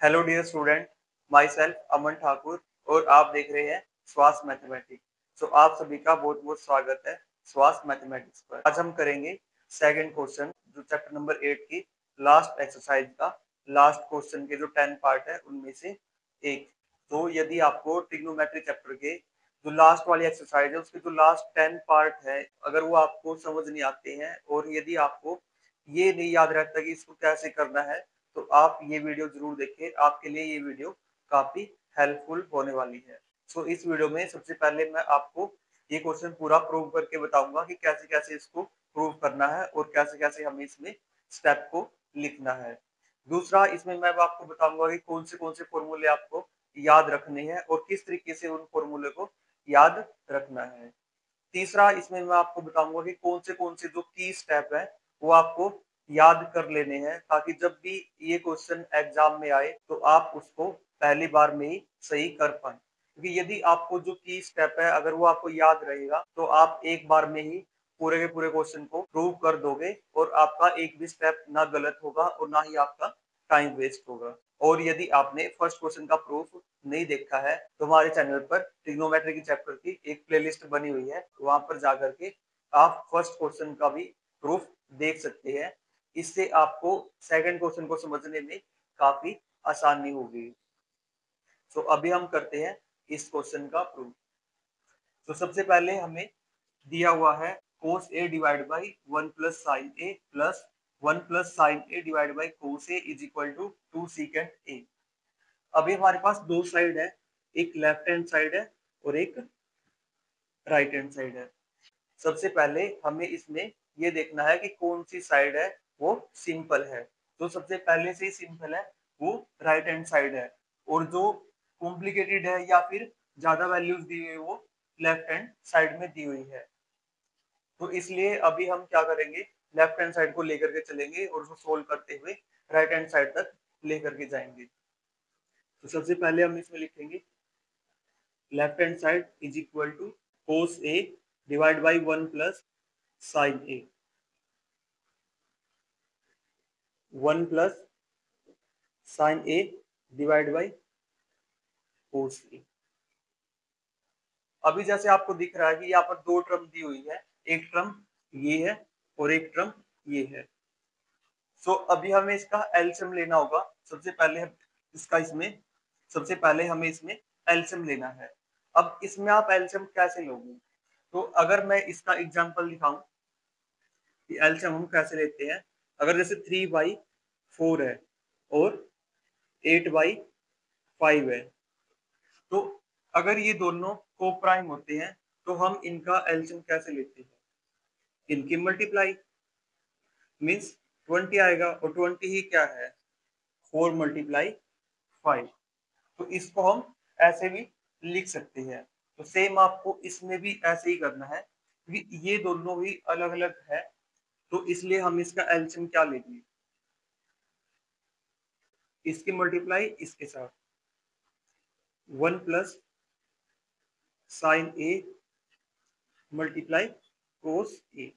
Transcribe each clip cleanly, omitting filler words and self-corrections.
Hello dear student, myself Aman Thakur और आप देख रहे हैं स्वास्थ्य मैथमेटिक्स। आप सभी का बहुत बहुत स्वागत है स्वास्थ्य मैथमेटिक्स पर। आज हम करेंगे सेकंड क्वेश्चन जो चैप्टर नंबर 8 की लास्ट एक्सरसाइज का लास्ट क्वेश्चन के जो 10 पार्ट है उनमें से एक। तो यदि आपको ट्रिग्नोमेट्री चैप्टर के जो लास्ट वाली एक्सरसाइज है उसके जो लास्ट 10 पार्ट है अगर वो आपको समझ नहीं आते हैं और यदि आपको ये नहीं याद रहता कि इसको कैसे करना है तो आप ये वीडियो जरूर देखें, आपके लिए ये वीडियो काफी हेल्पफुल होने वाली है। इस वीडियो में सबसे पहले मैं आपको ये क्वेश्चन पूरा प्रूव करके बताऊंगा कि कैसे कैसे इसको प्रूव करना है और कैसे कैसे हमें इसमें स्टेप को लिखना है। दूसरा, इसमें मैं आपको बताऊंगा कि कौन से फॉर्मूले आपको याद रखने हैं और किस तरीके से उन फॉर्मूले को याद रखना है। तीसरा, इसमें मैं आपको बताऊंगा कि कौन से जो की स्टेप है वो आपको याद कर लेने हैं ताकि जब भी ये क्वेश्चन एग्जाम में आए तो आप उसको पहली बार में ही सही कर पाए। क्योंकि यदि आपको जो की स्टेप है अगर वो आपको याद रहेगा तो आप एक बार में ही पूरे के पूरे क्वेश्चन को प्रूव कर दोगे और आपका एक भी स्टेप ना गलत होगा और ना ही आपका टाइम वेस्ट होगा। और यदि आपने फर्स्ट क्वेश्चन का प्रूफ नहीं देखा है तो हमारे चैनल पर ट्रिग्नोमेट्री की चैप्टर की एक प्लेलिस्ट बनी हुई है, वहां पर जाकर के आप फर्स्ट क्वेश्चन का भी प्रूफ देख सकते हैं। इससे आपको सेकंड क्वेश्चन को समझने में काफी आसानी होगी। अभी हम करते हैं इस क्वेश्चन का प्रूफ। सबसे पहले हमें दिया हुआ है cos a divide by 1 plus sine A plus 1 plus sine A divide by cos a is equal to 2 secant A. अभी हमारे पास दो साइड है, एक लेफ्ट हैंड साइड है और एक राइट हैंड साइड है। सबसे पहले हमें इसमें ये देखना है कि कौन सी साइड है वो सिंपल है। तो सबसे पहले से ही सिंपल है वो राइट हैंड साइड है और जो कॉम्प्लिकेटेड है या फिर ज्यादा वैल्यूज दी हुई वो लेफ्ट हैंड साइड में दी हुई है। तो इसलिए अभी हम क्या करेंगे, लेफ्ट हैंड साइड को लेकर के चलेंगे और उसको सोल्व करते हुए राइट हैंड साइड तक लेकर के जाएंगे। तो सबसे पहले हम इसमें लिखेंगे left hand side is equal to cos a divide by 1 plus sine A, 1 plus sine A divide by cos a। अभी जैसे आपको दिख रहा है कि यहाँ पर दो टर्म दी हुई है, एक टर्म ये है और एक टर्म ये है। अभी हमें इसका एलसीएम लेना होगा। सबसे पहले हमें इसमें एलसीएम लेना है। अब इसमें आप एलसीएम कैसे लोगे, तो अगर मैं इसका एग्जांपल दिखाऊं कि एलसीएम हम कैसे लेते हैं। अगर जैसे 3/4 है और 8/5 है, तो अगर ये दोनों को प्राइम होते हैं तो हम इनका एलसीएम कैसे लेते हैं, इनकी मल्टीप्लाई मीन्स 20 आएगा और 20 ही क्या है 4 × 5। तो इसको हम ऐसे भी लिख सकते हैं। तो सेम आपको इसमें भी ऐसे ही करना है क्योंकि ये दोनों ही अलग अलग है, तो इसलिए हम इसका एलसीएम क्या लेंगे, इसकी मल्टीप्लाई इसके साथ 1 प्लस साइन ए मल्टीप्लाई कोस ए।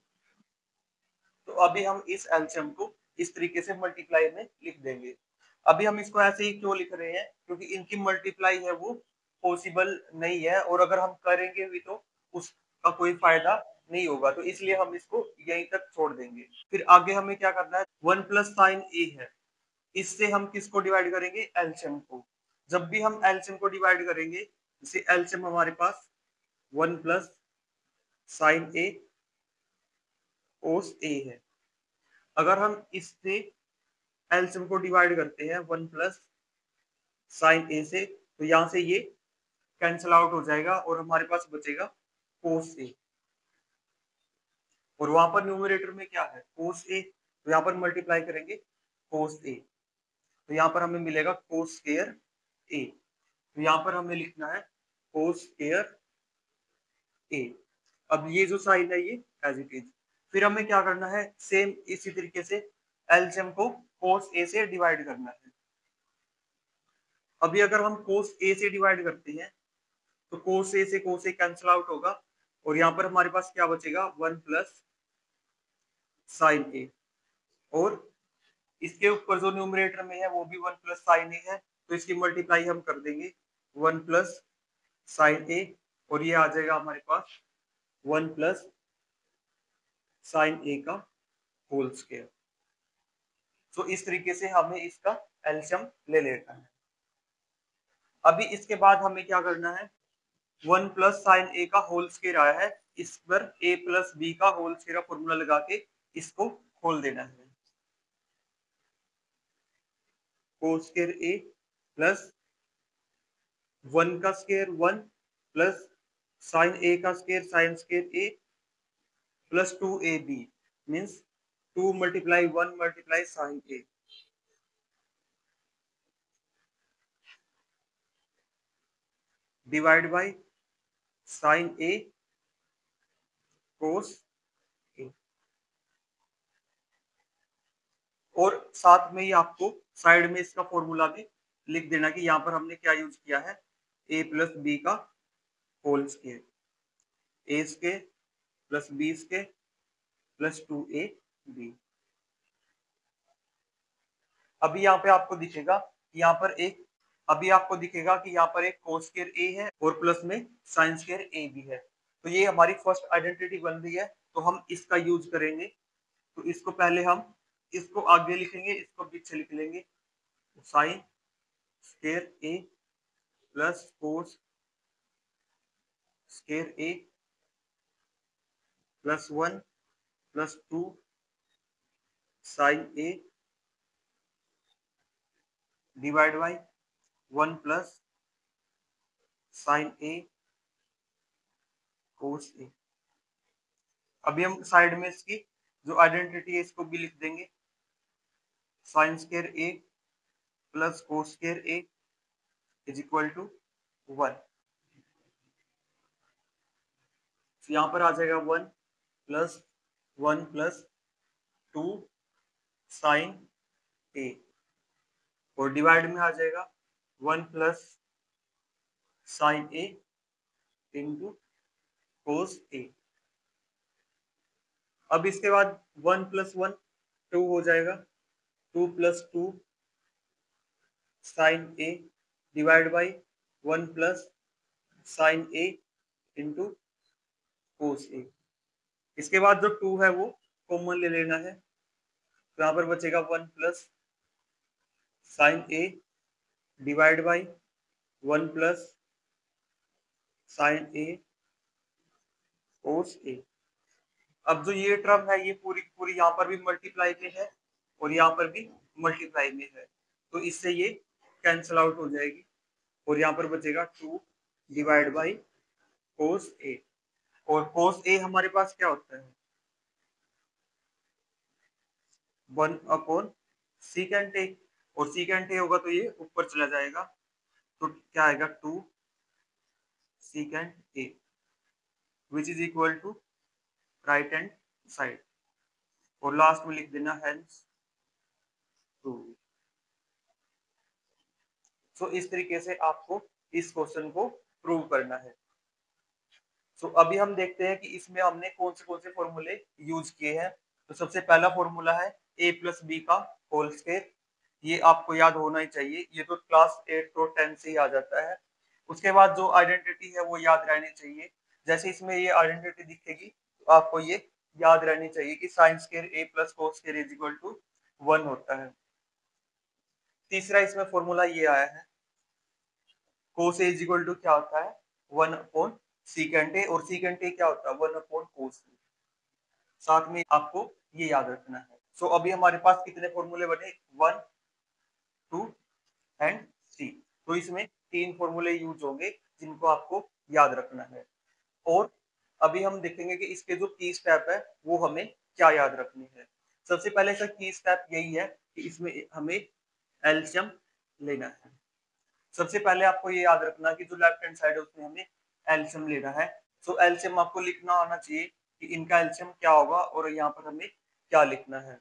तो अभी हम इस एलसीएम को इस तरीके से मल्टीप्लाई में लिख देंगे। अभी हम इसको ऐसे ही क्यों लिख रहे हैं, क्योंकि इनकी मल्टीप्लाई है वो पॉसिबल नहीं है और अगर हम करेंगे भी तो उसका कोई फायदा नहीं होगा, तो इसलिए हम इसको यहीं तक छोड़ देंगे। फिर आगे हमें क्या करना है, 1 प्लस साइन ए है, इससे हम किसको डिवाइड करेंगे, एलसीएम को। जब भी हम एलसीएम को डिवाइड करेंगे, जैसे एलसीएम हमारे पास 1 प्लस साइन ए कोस ए है। अगर हम इससे एलसीएम को डिवाइड करते हैं 1 प्लस साइन ए से, तो यहां से ये कैंसिल आउट हो जाएगा और हमारे पास बचेगा कोस ए। और वहां पर न्यूमरेटर में क्या है कोस ए, तो यहाँ पर मल्टीप्लाई करेंगे कोस ए, तो यहाँ पर हमें मिलेगा कोस स्क्वायर ए। तो यहाँ पर हमें लिखना है कोस स्क्वायर ए। अब ये जो साइन है ये एज इट इज। फिर हमें क्या करना है, सेम इसी तरीके से एलसीएम को कोस ए से डिवाइड करना है। अभी अगर हम कोस ए से डिवाइड करते हैं तो कोस ए से कोस ए कैंसिल आउट होगा और यहाँ पर हमारे पास क्या बचेगा 1 प्लस साइन ए, और इसके ऊपर जो न्यूमरेटर में है वो भी 1 प्लस साइन ए है, तो इसकी मल्टीप्लाई हम कर देंगे 1 प्लस साइन ए, और ये आ जाएगा हमारे पास 1 प्लस साइन ए का होल स्क्वायर। तो इस तरीके से हमें इसका एलसीएम ले लेना है। अभी इसके बाद हमें क्या करना है, 1 प्लस साइन ए का होल स्क्वायर आया है, इस पर a प्लस बी का होल स्क्वायर का फॉर्मूला लगा के इसको खोल देना है। कोस स्क्वायर ए प्लस 1 का स्क्वायर 1 प्लस साइन ए का square sine square A plus 2ab means 2 multiply 1 multiply sine A divide by sine A cos A. और साथ में ही आपको साइड में इसका फॉर्मूला भी लिख देना कि यहाँ पर हमने क्या यूज किया है, a प्लस बी का whole square, A square plus B square plus 2ab। अभी यहाँ पे आपको दिखेगा यहाँ पर एक अभी आपको दिखेगा कि यहाँ पर एक कोस स्क्वायर ए है और प्लस में साइन स्क्वायर ए भी है। तो ये हमारी फर्स्ट आइडेंटिटी बन रही है, तो हम इसका यूज करेंगे। तो इसको पहले हम इसको आगे लिखेंगे, इसको पीछे लिख लेंगे। Sine square A plus cos square A plus 1 plus 2 sine A divide by 1 plus sine A cos A. अभी हम साइड में इसकी जो आइडेंटिटी है इसको भी लिख देंगे। Sine square A plus cos square A is equal to 1। तो यहाँ पर आ जाएगा 1 प्लस 2 साइन ए, और डिवाइड में आ जाएगा 1 plus sine A into cos A. अब इसके बाद 1 प्लस 1 2 हो जाएगा, 2 plus 2 sine A divide by 1 plus sine A into cos A. इसके बाद जो 2 है वो कॉमन ले लेना है, तो यहाँ पर बचेगा 1 plus sine A divide by 1 plus sine A cos A. अब जो ये टर्म है ये पूरी पूरी यहाँ पर भी मल्टीप्लाई में है और यहाँ पर भी मल्टीप्लाई में है, तो इससे ये कैंसल आउट हो जाएगी और यहाँ पर बचेगा 2 डिवाइड बाई कोस ए। और कोस ए हमारे पास क्या होता है, 1 अपॉन सीकेंट ए, और सीकेंट ए होगा तो ये ऊपर चला जाएगा, तो क्या आएगा 2 secant A which is equal to right hand side, और लास्ट में लिख देना हेंस 2। सो इस तरीके से आपको इस क्वेश्चन को प्रूव करना है। सो अभी हम देखते हैं कि इसमें हमने कौन से फॉर्मूले यूज किए हैं। तो सबसे पहला फॉर्मूला है a प्लस बी का होल स्क्वायर, ये आपको याद होना ही चाहिए, ये तो क्लास 8 और 10 से ही आ जाता है। उसके बाद जो आइडेंटिटी है वो याद रहनी चाहिए, जैसे इसमें ये आइडेंटिटी दिखेगी तो आपको ये याद रहनी चाहिए कि sine square a plus cos square is equal to 1 होता है। तीसरा इसमें फॉर्मूला ये आया है, cos A is equal to क्या होता है 1 अपॉन सीकेंट ए, और सीकेंट ए क्या होता है 1 अपॉन कोस ए। साथ में आपको ये याद रखना है। सो अभी हमारे पास कितने फॉर्मूले बने, 1 2 एंड 3। तो इसमें 3 फॉर्मूले यूज होंगे जिनको आपको याद रखना है। और अभी हम देखेंगे कि इसके जो की स्टेप है वो हमें क्या याद रखनी है। सबसे पहले इसका की स्टेप यही है कि इसमें हमें एलसीएम लेना है। सबसे पहले आपको ये याद रखना कि जो लेफ्ट हैंड साइड है उसमें हमें एलसीएम लेना है। सो एलसीएम आपको लिखना आना चाहिए कि इनका एलसीएम क्या होगा और यहाँ पर हमें क्या लिखना है।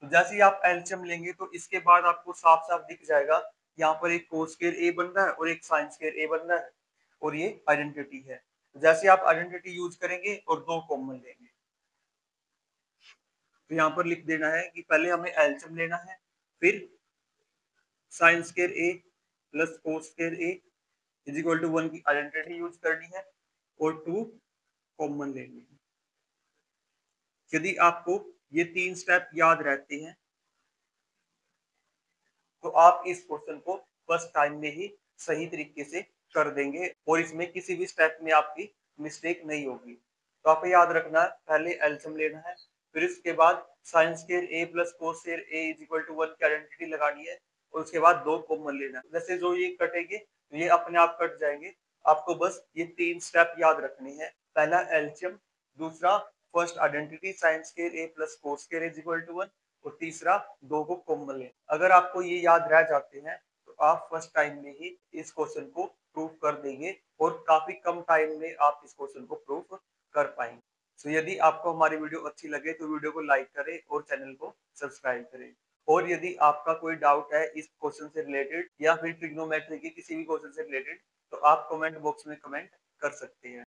तो जैसे ही आप एलसीएम लेंगे तो इसके बाद आपको साफ साफ दिख जाएगा, यहाँ पर एक कोस स्क्वायर ए बन रहा है और एक साइन स्क्वायर ए बन रहा है, और ये आइडेंटिटी है। तो जैसे आप आइडेंटिटी यूज करेंगे और 2 कॉमन लेंगे, तो यहाँ पर लिख देना है कि पहले हमें एलसीएम लेना है, फिर sine square A plus cos square A is equal to 1 की आइडेंटिटी यूज करनी है और 2 कॉमन लेनी है। यदि आपको ये 3 स्टेप याद रहते हैं तो आप इस क्वेश्चन को फर्स्ट टाइम में ही सही तरीके से कर देंगे और इसमें किसी भी स्टेप में आपकी मिस्टेक नहीं होगी। तो आपको याद रखना है, पहले एलसीएम लेना है, फिर इसके बाद sine square A plus cos square A is equal to 1 की आइडेंटिटी लगानी है और उसके बाद 2 कॉमन लेना है। जैसे जो ये कटेंगे तो ये अपने आप कट जाएंगे। आपको बस ये 3 स्टेप याद रखने हैं। पहला एलसीएम, दूसरा first identity sine square A plus cos square is equal to 1 और तीसरा 2 को कॉमन लें। अगर आपको ये याद रह जाते हैं तो आप फर्स्ट टाइम में ही इस क्वेश्चन को प्रूव कर देंगे और काफी कम टाइम में आप इस क्वेश्चन को प्रूव कर पाएंगे। तो यदि आपको हमारी वीडियो अच्छी लगे तो वीडियो को लाइक करें और चैनल को सब्सक्राइब करें। और यदि आपका कोई डाउट है इस क्वेश्चन से रिलेटेड या फिर ट्रिग्नोमेट्री के किसी भी क्वेश्चन से रिलेटेड तो आप कमेंट बॉक्स में कमेंट कर सकते हैं।